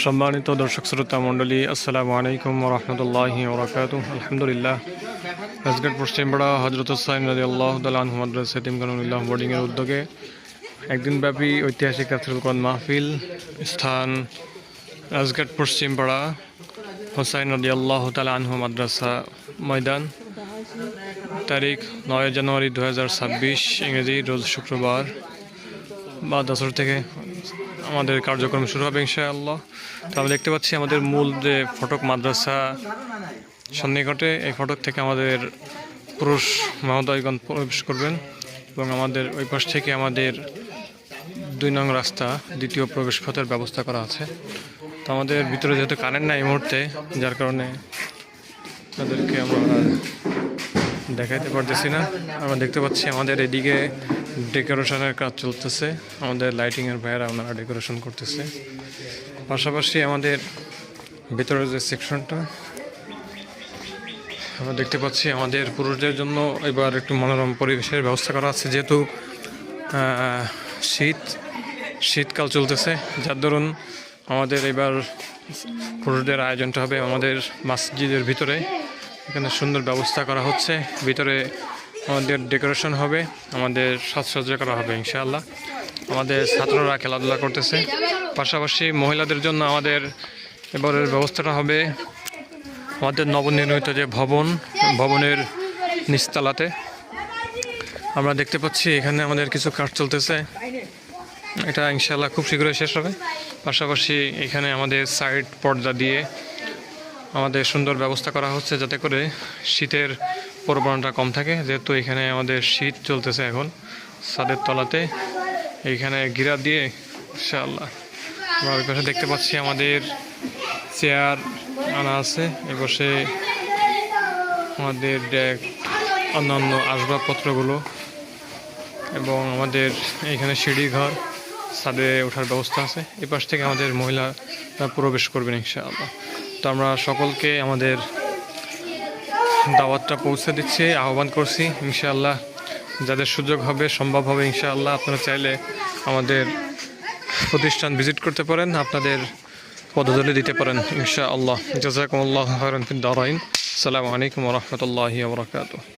সম্মানিত দর্শক শ্রোতা মণ্ডলী, আসসালামু আলাইকুম ওয়া রাহমাতুল্লাহি ওয়া বারাকাতুহু। আলহামদুলিল্লাহ, রাজঘাট পশ্চিমপাড়া হযরত হুসাইন রাদিয়াল্লাহু তাআলা আনহু মাদ্রাসা এতিমখানুল্লাহ বোর্ডিংয়ের উদ্যোগে একদিনব্যাপী ঐতিহাসিক রাসূল কোরআন মাহফিল, স্থান রাজঘাট পশ্চিমপাড়া হুসাইন রাদিয়াল্লাহু তাআলা আনহু মাদ্রাসা ময়দান। তারিখ 9 জানুয়ারি 2026 ইংরেজি, রোজ শুক্রবার বা 10 থেকে আমাদের কার্যক্রম শুরু হবে ইনশাআল্লাহ। তো আমরা দেখতে পাচ্ছি আমাদের মূল যে ফটক মাদ্রাসা সন্নিকটে, এই ফটক থেকে আমাদের পুরুষ মহোদয়গণ প্রবেশ করবেন এবং আমাদের ওই পাশ থেকে আমাদের 2 নং রাস্তা, দ্বিতীয় প্রবেশ পথের ব্যবস্থা করা আছে। তো আমাদের ভিতরে যেহেতু কারেন্ট নাই এই মুহূর্তে, যার কারণে তাদেরকে আমরা দেখাইতে পারতেছি না। আমরা দেখতে পাচ্ছি আমাদের এদিকে ডেকোরেশনের কাজ চলতেছে, আমাদের লাইটিংয়ের ভাইয়েরা ওনারা ডেকোরেশন করতেছে। পাশাপাশি আমাদের ভেতরের যে সেকশনটা আমরা দেখতে পাচ্ছি আমাদের পুরুষদের জন্য এবার একটু মনোরম পরিবেশের ব্যবস্থা করা আছে, যেহেতু শীতকাল চলতেছে, যার দরুন আমাদের এবার পুরুষদের আয়োজনটা হবে আমাদের মসজিদের ভিতরে। এখানে সুন্দর ব্যবস্থা করা হচ্ছে, ভিতরে আমাদের ডেকোরেশন হবে, আমাদের সাজসজ্জা করা হবে ইনশাআল্লাহ। আমাদের ছাত্ররা খেলাধুলা করতেছে, পাশাপাশি মহিলাদের জন্য আমাদের এবারের ব্যবস্থাটা হবে আমাদের নবনির্মিত যে ভবনের নিচতলাতে। আমরা দেখতে পাচ্ছি এখানে আমাদের কিছু কাজ চলতেছে, এটা ইনশাআল্লাহ খুব শীঘ্রই শেষ হবে। পাশাপাশি এখানে আমাদের সাইড পর্দা দিয়ে আমাদের সুন্দর ব্যবস্থা করা হচ্ছে, যাতে করে শীতের প্রবণতা কম থাকে, যেহেতু এখানে আমাদের শীত চলতেছে এখন। ছাদের তলাতে এইখানে ঘিরা দিয়ে ইনশাআল্লাহ আমরা ওই পাশে দেখতে পাচ্ছি আমাদের চেয়ার আনা আছে, এই পাশে আমাদের ডেক, অন্যান্য আসবাবপত্রগুলো, এবং আমাদের এইখানে সিঁড়ি ঘর, ছাদে ওঠার ব্যবস্থা আছে। এই পাশ থেকে আমাদের মহিলারা প্রবেশ করবেন ইনশাআল্লাহ। তো আমরা সকলকে আমাদের দাওয়াতটা পৌঁছে দিচ্ছি, আহ্বান করছি ইনশাআল্লাহ। যাদের সুযোগ হবে, সম্ভব হবে ইনশাআল্লাহ, আপনারা চাইলে আমাদের প্রতিষ্ঠান ভিজিট করতে পারেন, আপনাদের পদধূলি দিতে পারেন ইনশাআল্লাহ। জাযাকুমুল্লাহু খাইরান ফিদ দারাইন। আসসালামু আলাইকুম ওয়া রাহমাতুল্লাহি ওয়া বারাকাতুহু।